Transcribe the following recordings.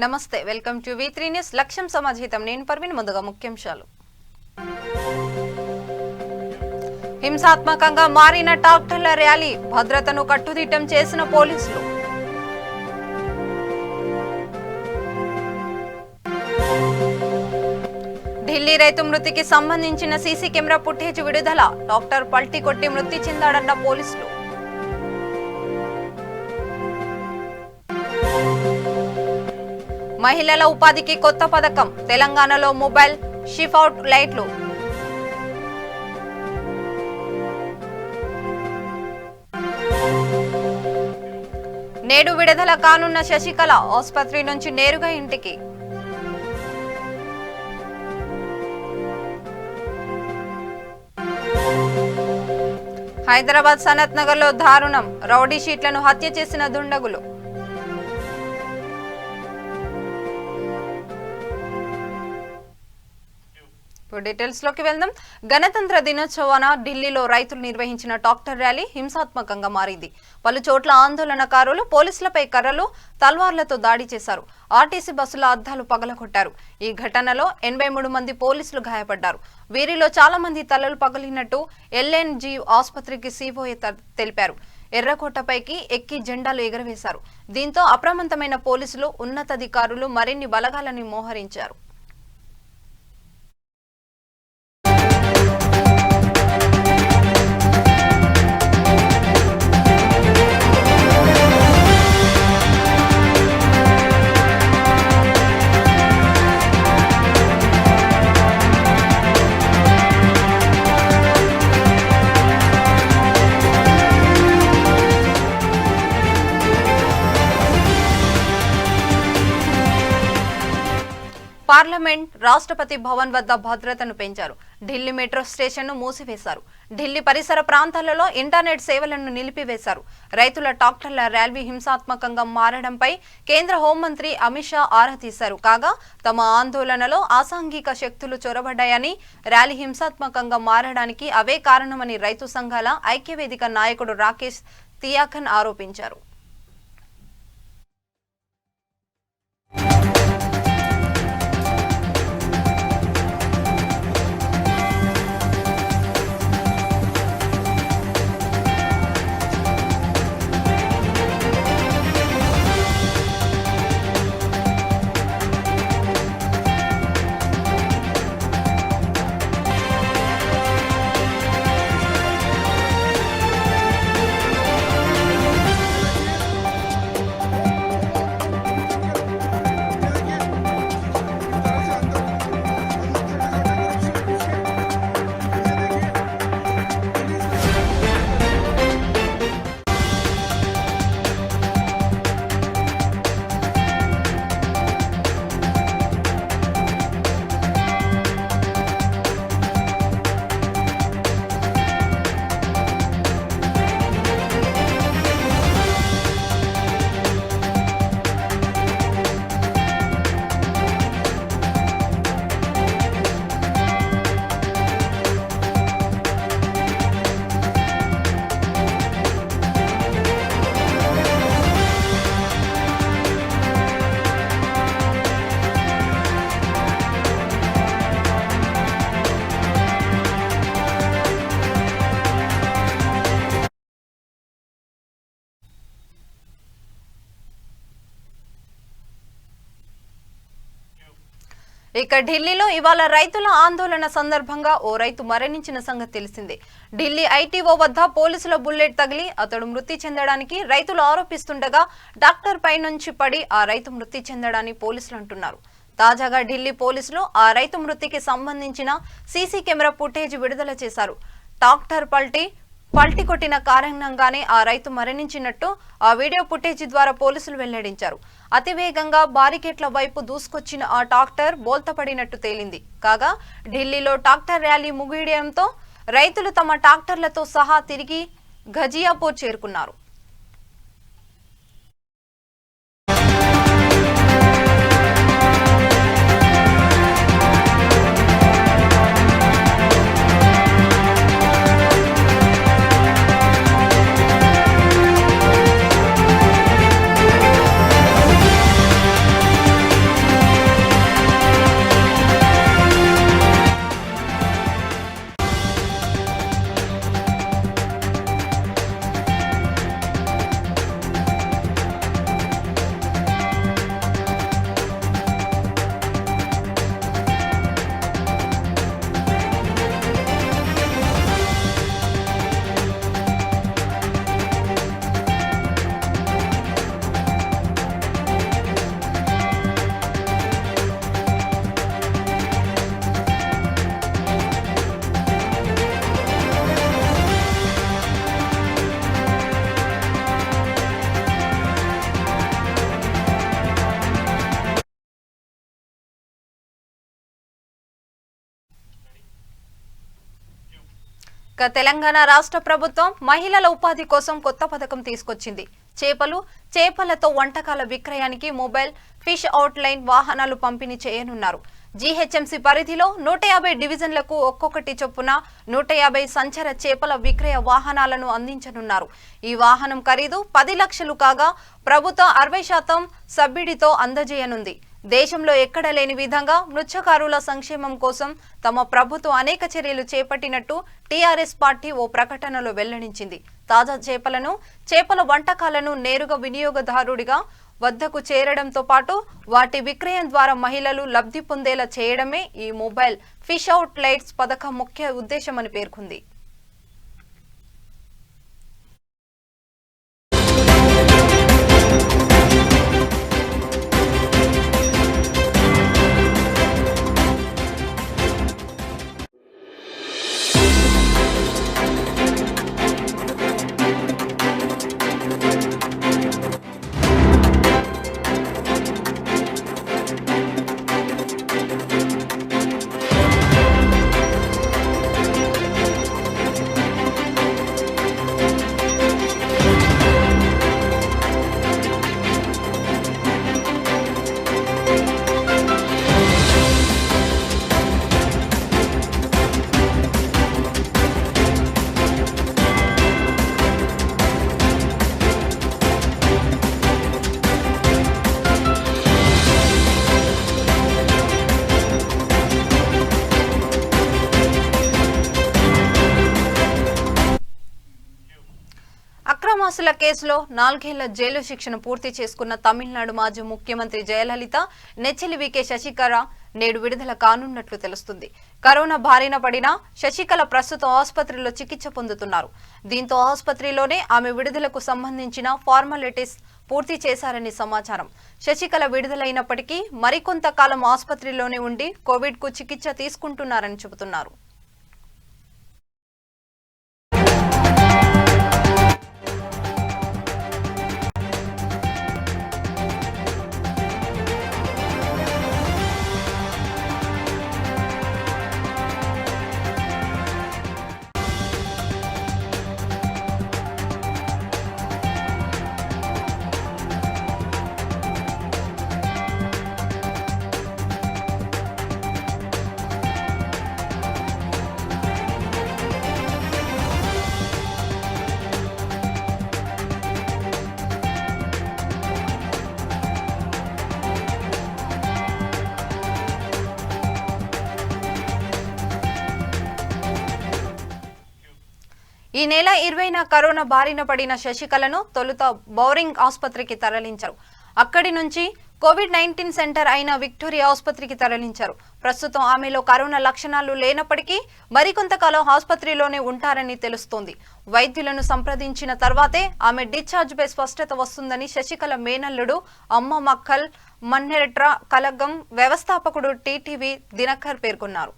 నమస్తే welcome to V3 news లక్ష్యం సమాజహితం నేను పర్వీన్ ముందుగా ముఖ్యాంశాలు హింసాత్మకంగా మారిన డాక్టర్ల ర్యాలీ భద్రతను కట్టుదిట్టం చేసిన పోలీసులు ఢిల్లీ రైతు మృతికి సంబంధించిన సీసీ కెమెరా ఫుటేజ్ విడుదల డాక్టర్ పల్టీ కొట్టి మృతి చెందాడన్న పోలీసులు మహిళల ఉపాధికి కొత్త పథకం తెలంగాణలో మొబైల్ షిఫౌట్ లైట్లు నేడు విడుదల కానున్న శశికళ ఆసుపత్రి నుంచి నేరుగా ఇంటికి హైదరాబాద్ సనత్ నగర్ లో దారుణం రౌడీ షీట్లను హత్య చేసిన దుండగులు డీటెయిల్స్ లోకి వెళ్దాం. గణతంత్ర దినోత్సవాన ఢిల్లీలో రైతులు నిర్వహించిన డాక్టర్ ర్యాలీ హింసాత్మకంగా మారింది. పలు చోట్ల ఆందోళనకారులు పోలీసులపై కర్రలు తల్వార్లతో దాడి చేశారు. ఆర్టీసీ బస్సుల అద్దాలు పగలగొట్టారు. ఈ ఘటనలో 83 మంది పోలీసులు గాయపడ్డారు. వీరిలో చాలా మంది తలలు పగిలినట్టు LNG ఆసుపత్రికి సిఓఏ తెలిపారు. ఎర్రకోటపైకి ఎక్కి జెండాలు ఎగరవేశారు. దీంతో అప్రమత్తమైన పోలీసులు ఉన్నతాధికారులు మరిన్ని బలగాలని మోహరించారు. పార్లమెంట్, రాష్ట్రపతి భవన్ వద్ద భద్రతను పెంచారు. ఢిల్లీ మెట్రో స్టేషన్ను మూసివేశారు. ఢిల్లీ పరిసర ప్రాంతాలలో ఇంటర్నెట్ సేవలను నిలిపివేశారు. రైతుల డాక్టర్ల ర్యాలీ హింసాత్మకంగా మారడంపై కేంద్ర హోంమంత్రి అమిత్ షా ఆరా తీశారు. కాగా తమ ఆందోళనలో అసాంఘిక శక్తులు చొరబడ్డాయని, ర్యాలీ హింసాత్మకంగా మారడానికి అవే కారణమని రైతు సంఘాల ఐక్యవేదిక నాయకుడు రాకేష్ తియాకన్ ఆరోపించారు. ఇక ఢిల్లీలో ఇవాళ రైతుల ఆందోళన సందర్భంగా ఓ రైతు మరణించిన సంగతి తెలిసిందే. ఢిల్లీ ITO వద్ద పోలీసుల బుల్లెట్ తగిలి అతడు మృతి చెందడానికి రైతులు ఆరోపిస్తుండగా డాక్టర్ పై నుంచి పడి ఆ రైతు మృతి చెందడాన్ని పోలీసులు అంటున్నారు. తాజాగా ఢిల్లీ పోలీసులు ఆ రైతు మృతికి సంబంధించిన సీసీ కెమెరా ఫుటేజ్ విడుదల చేశారు. డాక్టర్ పల్టీ కొట్టిన కారణంగానే ఆ రైతు మరణించినట్టు ఆ వీడియో ఫుటేజ్ ద్వారా పోలీసులు వెల్లడించారు. అతివేగంగా బారికేట్ల వైపు దూసుకొచ్చిన ఆ డాక్టర్ బోల్తపడినట్టు తేలింది. కాగా ఢిల్లీలో డాక్టర్ ర్యాలీ ముగియడంతో రైతులు తమ డాక్టర్లతో సహా తిరిగి ఘజియాపూర్ చేరుకున్నారు. తెలంగాణ రాష్ట్ర ప్రభుత్వం మహిళల ఉపాధి కోసం కొత్త పథకం తీసుకొచ్చింది. చేపలతో వంటకాల విక్రయానికి మొబైల్ ఫిష్ అవుట్ లైన్ వాహనాలు పంపిణీ చేయనున్నారు. జీహెచ్ఎంసీ పరిధిలో 150 డివిజన్లకు ఒక్కొక్కటి చొప్పున 150 సంచార చేపల విక్రయ వాహనాలను అందించనున్నారు. ఈ వాహనం ఖరీదు 10 లక్షలు కాగా ప్రభుత్వం 60% సబ్సిడీతో అందజేయనుంది. దేశంలో ఎక్కడ లేని విధంగా మత్స్యకారుల సంక్షేమం కోసం తమ ప్రభుత్వం అనేక చర్యలు చేపట్టినట్టు టీఆర్ఎస్ పార్టీ ఓ ప్రకటనలో వెల్లడించింది. తాజా చేపల వంటకాలను నేరుగా వినియోగదారుడిగా వద్దకు చేరడంతో పాటు వాటి విక్రయం ద్వారా మహిళలు లబ్ధి పొందేలా చేయడమే ఈ మొబైల్ ఫిష్ అవుట్ లైట్స్ పథకం ముఖ్య ఉద్దేశమని పేర్కొంది. అక్రమాస్తుల కేసులో 4 ఏళ్ల జైలు శిక్షను పూర్తి చేసుకున్న తమిళనాడు మాజీ ముఖ్యమంత్రి జయలలిత నెచ్చెలి వికే శశికళ నేడు విడుదల కానున్నట్లు తెలుస్తుంది. కరోనా బారిన పడిన శశికళ ప్రస్తుతం ఆసుపత్రిలో చికిత్స పొందుతున్నారు. దీంతో ఆసుపత్రిలోనే ఆమె విడుదలకు సంబంధించిన ఫార్మాలిటీస్ పూర్తి చేశారని సమాచారం. శశికళ విడుదలైనప్పటికీ మరికొంత కాలం ఆసుపత్రిలోనే ఉండి కోవిడ్ కు చికిత్స తీసుకుంటున్నారని చెబుతున్నారు. ఈ నెల 20న కరోనా బారిన పడిన శశికళను తొలుత బౌరింగ్ ఆసుపత్రికి తరలించారు. అక్కడి నుంచి కోవిడ్-19 సెంటర్ అయిన విక్టోరియా ఆసుపత్రికి తరలించారు. ప్రస్తుతం ఆమెలో కరోనా లక్షణాలు లేనప్పటికీ మరికొంతకాలం ఆసుపత్రిలోనే ఉంటారని తెలుస్తోంది. వైద్యులను సంప్రదించిన తర్వాతే ఆమె డిశ్చార్జ్ పై స్పష్టత వస్తుందని శశికళ మేనల్లుడు అమ్మ మక్కల్ మన్నెరట్ర కలగం వ్యవస్థాపకుడు టీటీవీ దినకర్ పేర్కొన్నారు.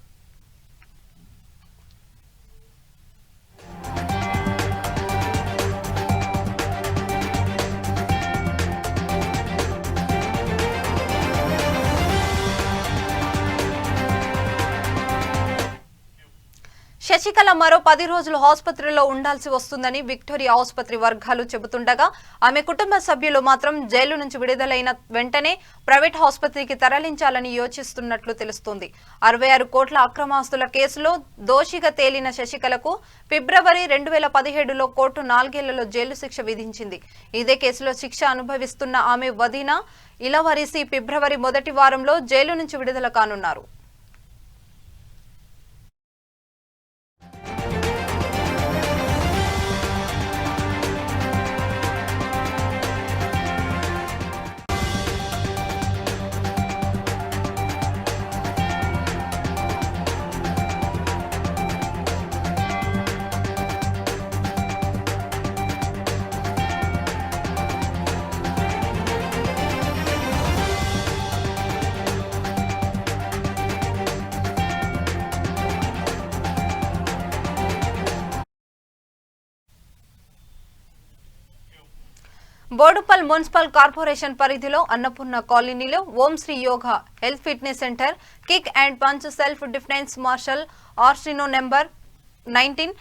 శశికళ మరో 10 రోజులు ఆసుపత్రిలో ఉండాల్సి వస్తుందని విక్టోరియా ఆసుపత్రి వర్గాలు చెబుతుండగా ఆమె కుటుంబ సభ్యులు మాత్రం జైలు నుంచి విడుదలైన వెంటనే ప్రైవేట్ ఆసుపత్రికి తరలించాలని యోచిస్తున్నట్లు తెలుస్తోంది. 66 కోట్ల అక్రమాస్తుల కేసులో దోషిగా తేలిన శశికళకు ఫిబ్రవరి 2017లో కోర్టు 4 ఏళ్లలో జైలు శిక్ష విధించింది. ఇదే కేసులో శిక్ష అనుభవిస్తున్న ఆమె వదిన ఇలవరిసి ఫిబ్రవరి మొదటి వారంలో జైలు నుంచి విడుదల కానున్నారు. బోడుపల్ మున్సిపల్ కార్పొరేషన్ పరిధిలో అన్నపూర్ణ కాలనీలో Om Shri yoga health fitness centre, kick and punch self defence martial arts number 19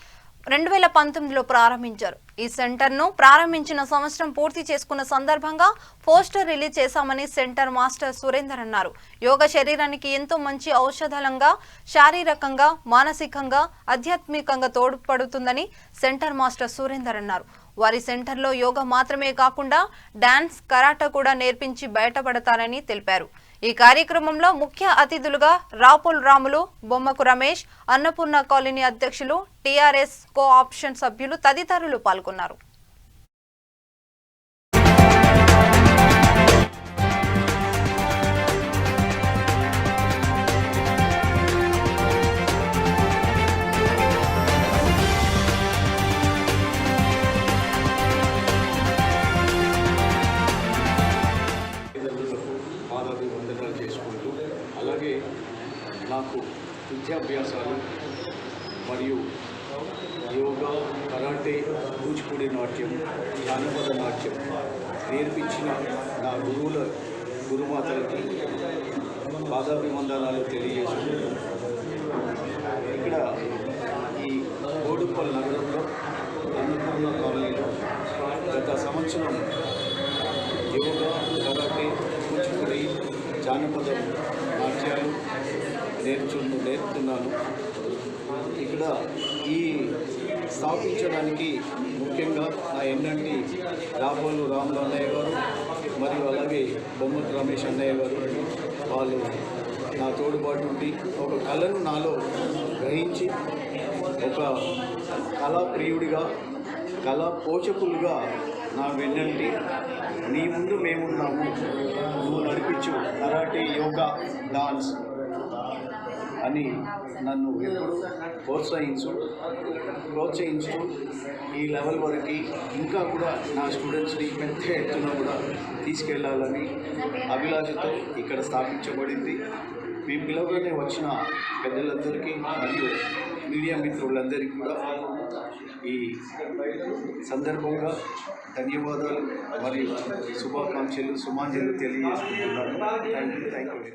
2019లో ప్రారంభించారు. ఈ సెంటర్ను ప్రారంభించిన సంవత్సరం పూర్తి చేసుకున్న సందర్భంగా పోస్టర్ రిలీజ్ చేశామని సెంటర్ మాస్టర్ సురేందర్ అన్నారు. యోగా శరీరానికి ఎంతో మంచి ఔషధంగా, శారీరకంగా, మానసికంగా, ఆధ్యాత్మికంగా తోడ్పడుతుందని సెంటర్ మాస్టర్ సురేందర్ అన్నారు. వారి సెంటర్లో యోగా మాత్రమే కాకుండా డాన్స్, కరాటా కూడా నేర్పించి బయటపడతారని తెలిపారు. ఈ కార్యక్రమంలో ముఖ్య అతిథులుగా రాపుల్ రాములు, బొమ్మకు రమేష్, అన్నపూర్ణ కాలనీ అధ్యక్షులు, టీఆర్ఎస్ కో ఆప్షన్ సభ్యులు తదితరులు పాల్గొన్నారు. అలాగే నాకు విద్యాభ్యాసాలు మరియు యోగా, కరాటే, కూచిపూడి నాట్యం, జానపద నాట్యం నేర్పించిన నా గురుమాతలకి పాదాభివందనాలు తెలియజేసుకుంటూ ఇక్కడ ఈ బోడుప్పల్ నగరంలో అన్నపూర్ణ కాలనీలో గత సంవత్సరం యోగా, కరాటే, కూచిపూడి, జానపద నాట్యాలు నేర్పుతున్నాను. ఇక్కడ ఈ స్థాపించడానికి ముఖ్యంగా నా ఎన్నంటి రాపోలు రాములు అన్నయ్య గారు మరియు అలాగే బొమ్మకు రమేష్ అన్నయ్య గారు వాళ్ళు నా తోడుబాటు ఉండి ఒక కళను నాలో గ్రహించి ఒక కళాప్రియుడిగా, కళా పోషకులుగా నా వెన్నంటి నీ ముందు మేమున్నాము, నువ్వు నడిపించు కరాటే, యోగా, డాన్స్ అని నన్ను ఎప్పుడు ప్రోత్సహించు ఈ లెవెల్ వరకు ఇంకా కూడా నా స్టూడెంట్స్ని పెద్ద ఎత్తున కూడా తీసుకెళ్లాలని అభిలాషతో ఇక్కడ స్థాపించబడింది. మీ పిలవగానే వచ్చిన పెద్దలందరికీ మరియు మీడియా మిత్రులందరికీ కూడా ఈ సందర్భంగా ధన్యవాదాలు మరియు శుభాకాంక్షలు, సుమాంజలు తెలియజేసుకుంటున్నాను. Thank you.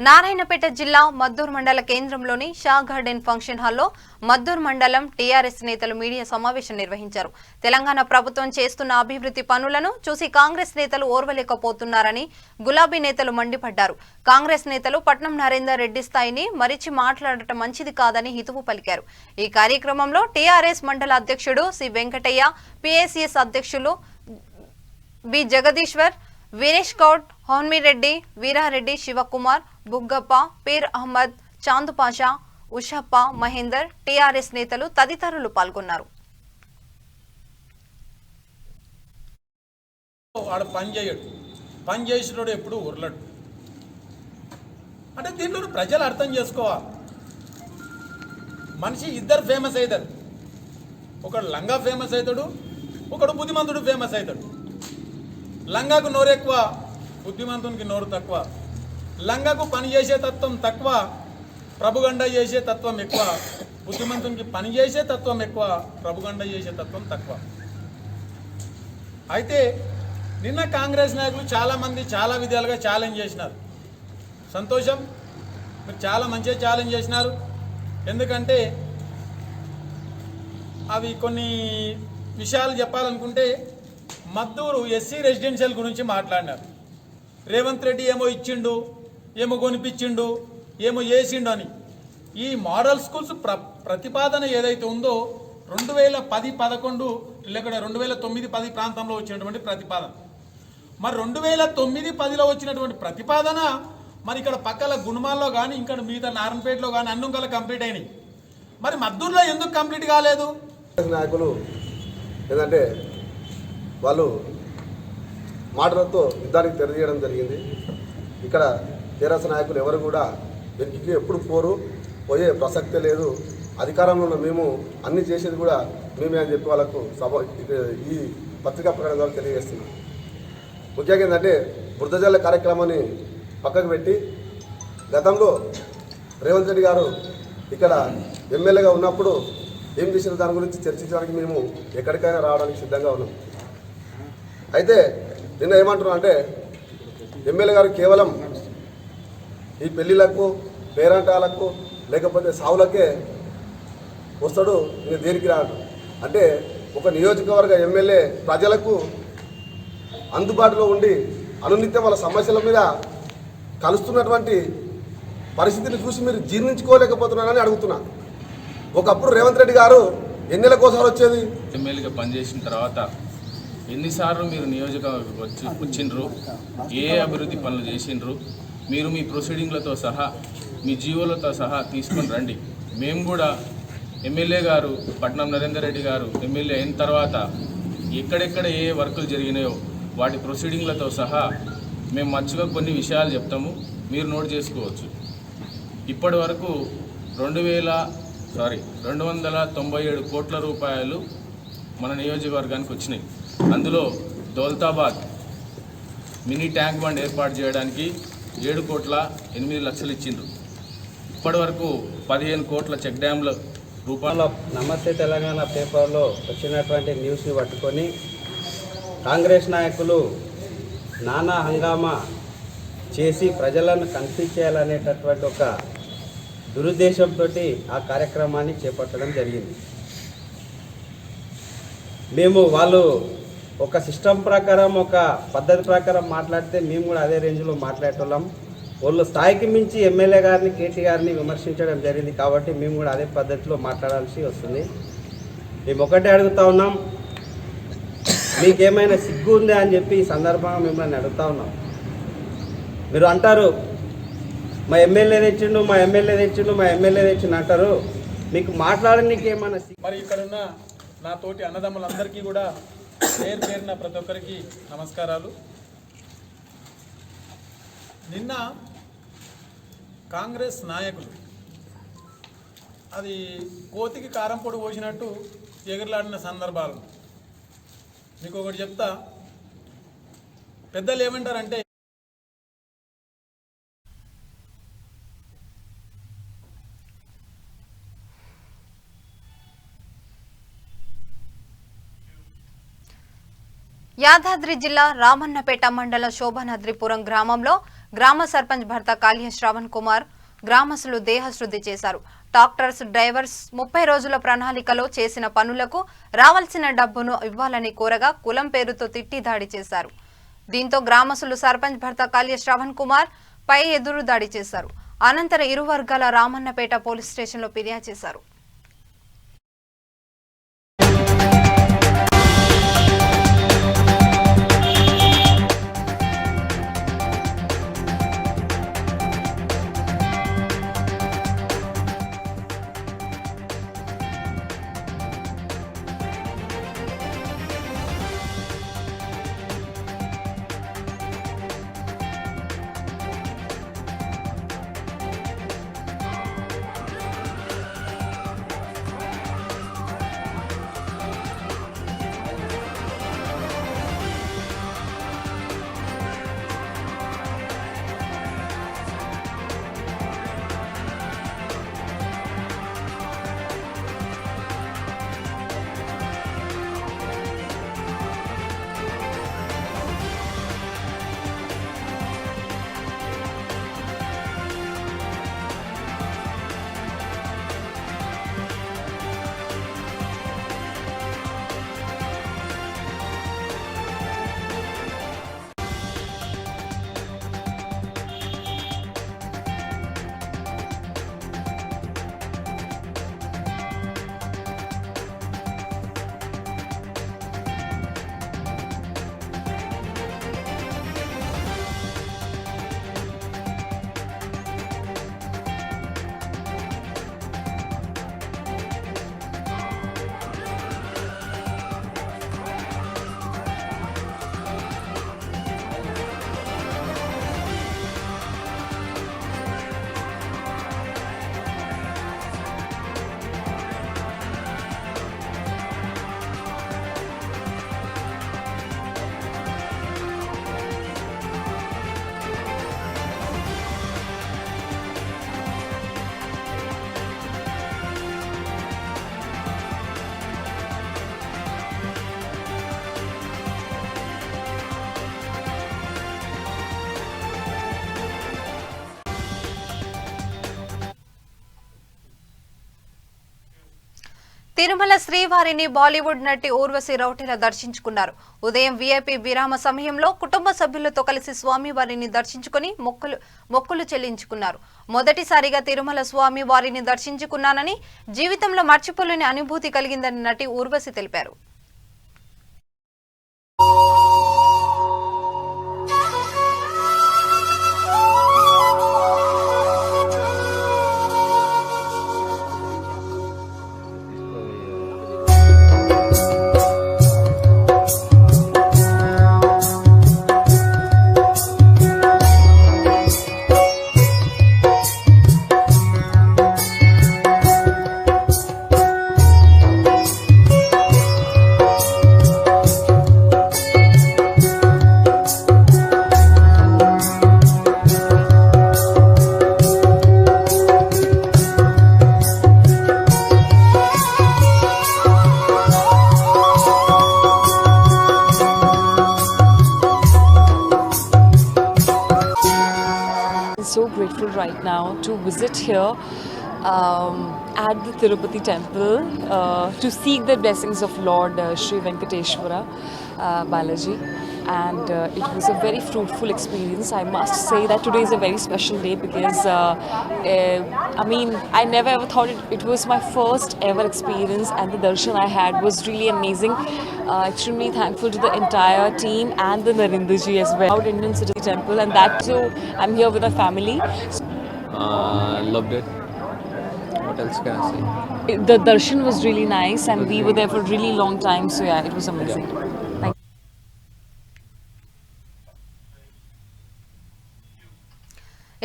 నారాయణపేట జిల్లా మద్దూరు మండల కేంద్రంలోని షా గార్డెన్ ఫంక్షన్ హాల్లో మద్దూరు మండలం టీఆర్ఎస్ నేతలు మీడియా సమావేశం నిర్వహించారు. తెలంగాణ ప్రభుత్వం చేస్తున్న అభివృద్ధి పనులను చూసి కాంగ్రెస్ నేతలు ఓర్వలేకపోతున్నారని గులాబీ నేతలు మండిపడ్డారు. కాంగ్రెస్ నేతలు పట్నం నరేందర్ రెడ్డి స్థాయిని మరిచి మాట్లాడటం మంచిది కాదని హితవు పలికారు. ఈ కార్యక్రమంలో టీఆర్ఎస్ మండల అధ్యక్షుడు సి వెంకటయ్య, పిఎస్ఎస్ అధ్యక్షులు బి జగదీశ్వర్, వీరేష్ గౌడ్, హోన్మిరెడ్డి, వీరారెడ్డి, శివకుమార్, బుగ్గప్ప, పీర్ అహ్మద్, చాందుపాషా, ఉషప్ప, మహేందర్, టీఆర్ఎస్ నేతలు తదితరులు పాల్గొన్నారు. వాడు పని చేసినోడు ఎప్పుడు ఉర్లడు. అంటే దీంట్లో ప్రజలు అర్థం చేసుకోవాలి. మనిషి ఇద్దరు ఫేమస్ అవుతారు. ఒకడు లంగా ఫేమస్ అవుతాడు, ఒకడు బుద్ధిమంతుడు ఫేమస్ అవుతాడు. లంగాకు నోరు ఎక్కువ, బుద్ధిమంతునికి నోరు తక్కువ. లంగాకు పని చేసే తత్వం తక్కువ, ప్రభుగండ చేసే తత్వం ఎక్కువ. బుద్ధిమంతునికి పని చేసే తత్వం ఎక్కువ, ప్రభుగండ చేసే తత్వం తక్కువ. అయితే నిన్న కాంగ్రెస్ నాయకులు చాలామంది చాలా విధాలుగా ఛాలెంజ్ చేసినారు. సంతోషం, మీరు చాలా మంచిగా ఛాలెంజ్ చేసినారు. ఎందుకంటే అవి కొన్ని విషయాలు చెప్పాలనుకుంటే, మద్దూరు ఎస్సీ రెసిడెన్షియల్ గురించి మాట్లాడినారు. రేవంత్ రెడ్డి ఏమో ఇచ్చిండు, ఏమో కొనిపించిండు, ఏమో చేసిండు అని. ఈ మోడల్ స్కూల్స్ ప్రతిపాదన ఏదైతే ఉందో 2010-11 లేకపోతే 2009-10 ప్రాంతంలో వచ్చినటువంటి ప్రతిపాదన. మరి 2009-10లో వచ్చినటువంటి ప్రతిపాదన మరి ఇక్కడ పక్కల గుణమాల్లో కానీ ఇంకా మిగతా నారాయణపేటలో కానీ అన్నుంకల కంప్లీట్ అయినాయి. మరి మద్దూరులో ఎందుకు కంప్లీట్ కాలేదు? నాయకులు ఏంటంటే వాళ్ళు మాటలతో యుద్ధానికి తెరదీయడం జరిగింది. ఇక్కడ టీఆర్ఎస్ నాయకులు ఎవరు కూడా వెనక్కి ఎప్పుడు పోయే ప్రసక్తే లేదు. అధికారంలో ఉన్న మేము అన్ని చేసేది కూడా మేమే అని చెప్పి వాళ్ళకు ఈ పత్రికా ప్రకటన ద్వారా తెలియజేస్తున్నాం. ముఖ్యంగా ఏంటంటే వృద్ధజల కార్యక్రమాన్ని పక్కకు పెట్టి గతంలో రేవంత్ రెడ్డి గారు ఇక్కడ ఎమ్మెల్యేగా ఉన్నప్పుడు ఏం చేసిన దాని గురించి చర్చించడానికి మేము ఎక్కడికైనా రావడానికి సిద్ధంగా ఉన్నాం. అయితే నిన్న ఏమంటున్నాం అంటే ఎమ్మెల్యే గారు కేవలం ఈ పెళ్ళిళ్ళకు పేరంటాలకు లేకపోతే సావులకే వస్తాడు, నేను దేనికి రాడు అంటే ఒక నియోజకవర్గ ఎమ్మెల్యే ప్రజలకు అందుబాటులో ఉండి అనునిత్యం వాళ్ళ సమస్యల మీద కలుస్తున్నటువంటి పరిస్థితిని చూసి మీరు జీర్ణించుకోలేకపోతున్నారని అడుగుతున్నా. ఒకప్పుడు రేవంత్ రెడ్డి గారు ఎన్నికలకోసారి వచ్చేది. ఎమ్మెల్యేగా పనిచేసిన తర్వాత ఎన్నిసార్లు మీరు నియోజకవర్గం వచ్చిండ్రు, ఏ అభివృద్ధి పనులు చేసిండ్రు, మీరు మీ ప్రొసీడింగ్లతో సహా మీ జీవోలతో సహా తీసుకొని రండి. మేము కూడా ఎమ్మెల్యే గారు పట్నం నరేందర్ రెడ్డి గారు ఎమ్మెల్యే అయిన తర్వాత ఎక్కడెక్కడ ఏ వర్కులు జరిగినాయో వాటి ప్రొసీడింగ్లతో సహా మేము మంచిగా కొన్ని విషయాలు చెప్తాము, మీరు నోట్ చేసుకోవచ్చు. ఇప్పటి వరకు 297 కోట్ల రూపాయలు మన నియోజకవర్గానికి వచ్చినాయి. అందులో దౌలతాబాద్ మినీ ట్యాంక్ బండ్ ఏర్పాటు చేయడానికి 7,08,00,000 ఇచ్చిండ్రు. ఇప్పటి వరకు 15 కోట్ల చెక్ డ్యాంల రూపాయలు. నమస్తే తెలంగాణ పేపర్లో వచ్చినటువంటి న్యూస్ని పట్టుకొని కాంగ్రెస్ నాయకులు నానా హంగామా చేసి ప్రజలను కన్ఫ్యూజ్ చేయాలనేటటువంటి ఒక దురుద్దేశంతో ఆ కార్యక్రమాన్ని చేపట్టడం జరిగింది. మేము వాళ్ళు ఒక సిస్టమ్ ప్రకారం ఒక పద్ధతి ప్రకారం మాట్లాడితే మేము కూడా అదే రేంజ్లో మాట్లాడేటోళ్ళం. వాళ్ళు స్థాయికి మించి ఎమ్మెల్యే గారిని కేటీ గారిని విమర్శించడం జరిగింది కాబట్టి మేము కూడా అదే పద్ధతిలో మాట్లాడాల్సి వస్తుంది. మేము ఒకటే అడుగుతా ఉన్నాం, మీకేమైనా సిగ్గు ఉందా అని చెప్పి ఈ సందర్భంగా మిమ్మల్ని అడుగుతా ఉన్నాం. మీరు అంటారు మా ఎమ్మెల్యే తెచ్చిండు అంటారు, మీకు మాట్లాడడానికి ఏమైనా మరి ఇక్కడున్న నా తోటి అన్నదమ్ములందరికీ కూడా పేరున ప్రతి ఒక్కరికి నమస్కారాలు. నిన్న కాంగ్రెస్ నాయకులు అది కోతికి కారం పొడి పోసినట్టు ఎగురులాడిన సందర్భాలు. మీకు ఒకటి చెప్తా, పెద్దలు ఏమంటారంటే యాదాద్రి జిల్లా రామన్నపేట మండలం శోభనాద్రిపురం గ్రామంలో గ్రామ సర్పంచ్ భర్త కాళీ శ్రవణ్ కుమార్ గ్రామస్తులు దేహశుద్ధి చేశారు. ట్రాక్టర్స్ డ్రైవర్స్ 30 రోజుల ప్రణాళికలో చేసిన పనులకు రావాల్సిన డబ్బును ఇవ్వాలని కోరగా కులం పేరుతో తిట్టి దాడి చేశారు. దీంతో గ్రామస్తులు సర్పంచ్ భర్త కాళీ శ్రవణ్ కుమార్ పై ఎదురు దాడి చేశారు. అనంతరం ఇరు వర్గాల రామన్నపేట పోలీస్ స్టేషన్లో ఫిర్యాదు చేశారు. తిరుమల శ్రీవారిని బాలీవుడ్ నటి ఊర్వశి రౌటెల దర్శించుకున్నారు. ఉదయం వీఐపీ విరామ సమయంలో కుటుంబ సభ్యులతో కలిసి స్వామివారిని దర్శించుకుని మొక్కులు చెల్లించుకున్నారు. మొదటిసారిగా తిరుమల స్వామి వారిని దర్శించుకున్నానని, జీవితంలో మర్చిపోలేని అనుభూతి కలిగిందని నటి ఊర్వశి తెలిపారు. So grateful right now to visit here at the Tirupati temple to seek the blessings of Lord Sri Venkateshwara Balaji, and it was a very fruitful experience. I must say that today is a very special day because I never ever thought it was my first ever experience, and the darshan I had was really amazing. Extremely thankful to the entire team and the Narendraji as well. Out Indian City Temple, and that too I'm here with my family. Loved it. What else can I say? The darshan was really nice, and we were there for a really long time, so yeah, it was amazing. Thank you.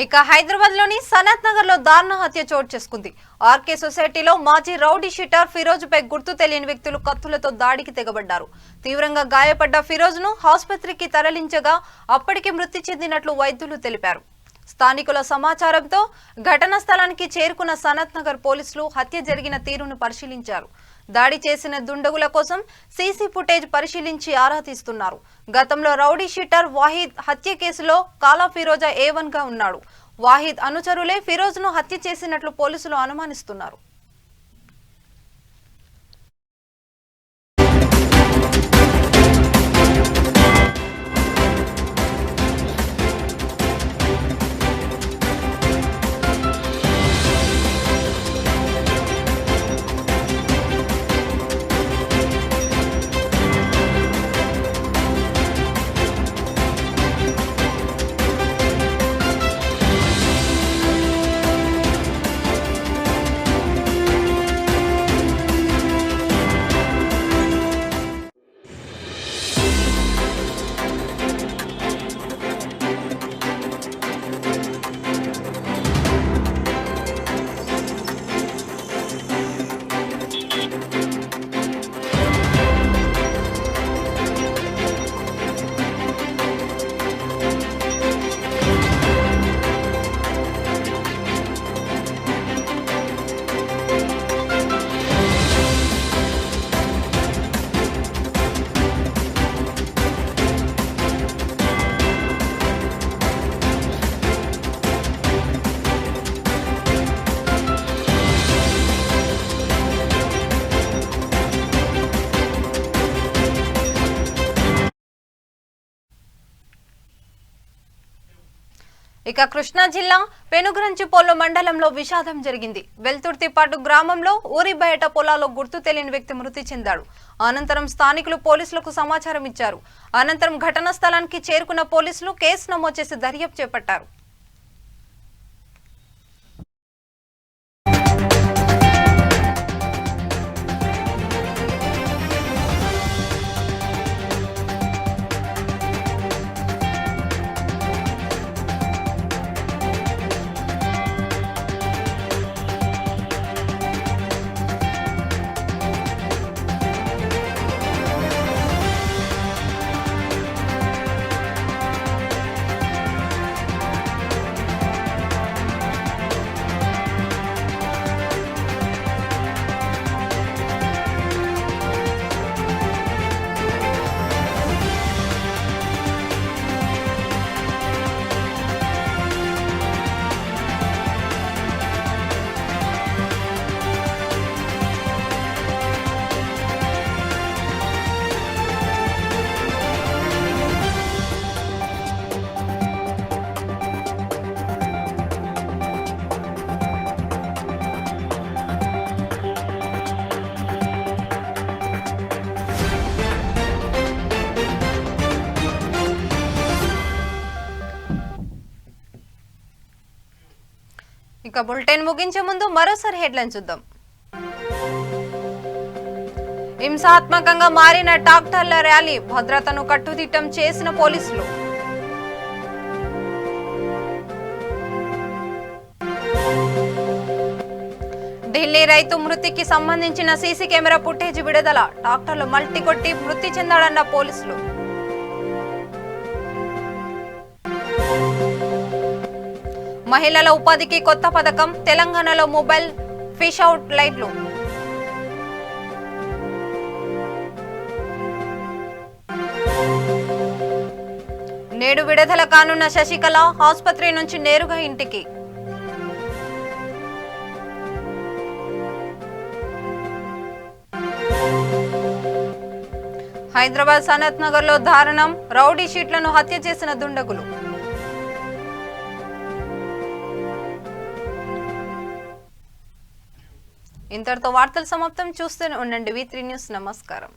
ఇక హైదరాబాద్ లోని సనత్ నగర్ లో దారుణ హత్య చోటు చేసుకుంది. RK సొసైటీలో మాజీ rowdy sheeter Firoz పై గుర్తు తెలియని వ్యక్తులు కత్తులతో దాడికి తెగబడ్డారు. తీవ్రంగా గాయపడ్డ ఫిరోజ్ ను ఆసుపత్రికి తరలించగా అప్పటికి మృతి చెందినట్లు వైద్యులు తెలిపారు. స్థానికుల సమాచారంతో ఘటనా స్థలానికి చేరుకున్న సనత్ నగర్ పోలీసులు హత్య జరిగిన తీరును పరిశీలించారు. దాడి చేసిన దుండగుల కోసం సీసీ ఫుటేజ్ పరిశీలించి ఆరా తీస్తున్నారు. గతంలో రౌడీ షీటర్ వాహిద్ హత్య కేసులో కాలా ఫిరోజా A1 గా ఉన్నాడు. వాహిద్ అనుచరులే ఫిరోజ్ ను హత్య చేసినట్లు పోలీసులు అనుమానిస్తున్నారు. ఇక కృష్ణా జిల్లా పెనుగంచిప్రోలు మండలంలో విషాదం జరిగింది. వెల్తుర్తిపాటు గ్రామంలో ఊరి బయట పొలాల్లో గుర్తు తెలియని వ్యక్తి మృతి చెందాడు. అనంతరం స్థానికులు పోలీసులకు సమాచారం ఇచ్చారు. అనంతరం ఘటనా స్థలానికి చేరుకున్న పోలీసులు కేసు నమోదు చేసి దర్యాప్తు చేపట్టారు. ఇక బులెటిన్ ముగించే ముందు మరోసారి హెడ్లైన్ చూద్దాం. హింసాత్మకంగా మారిన ట్రాక్టర్ల ర్యాలీ, భద్రతను కట్టుదిట్టం చేసిన పోలీసులు. ఢిల్లీ రైతు మృతికి సంబంధించిన సీసీ కెమెరా ఫుటేజ్ విడుదల, ట్రాక్టర్లు మల్టీ కొట్టి మృతి చెందాడన్న పోలీసులు. మహిళల ఉపాధికి కొత్త పథకం, తెలంగాణలో మొబైల్ ఫిష్ అవుట్ లైట్లు. నేడు విడుదల కానున్న శశికళ, ఆసుపత్రి నుంచి నేరుగా ఇంటికి. హైదరాబాద్ సనత్ నగర్ లో దారుణం, రౌడీ షీట్లను హత్య చేసిన దుండగులు. ఇంతటితో వార్తలు సమాప్తం. చూస్తూనే ఉండండి V3 న్యూస్. నమస్కారం.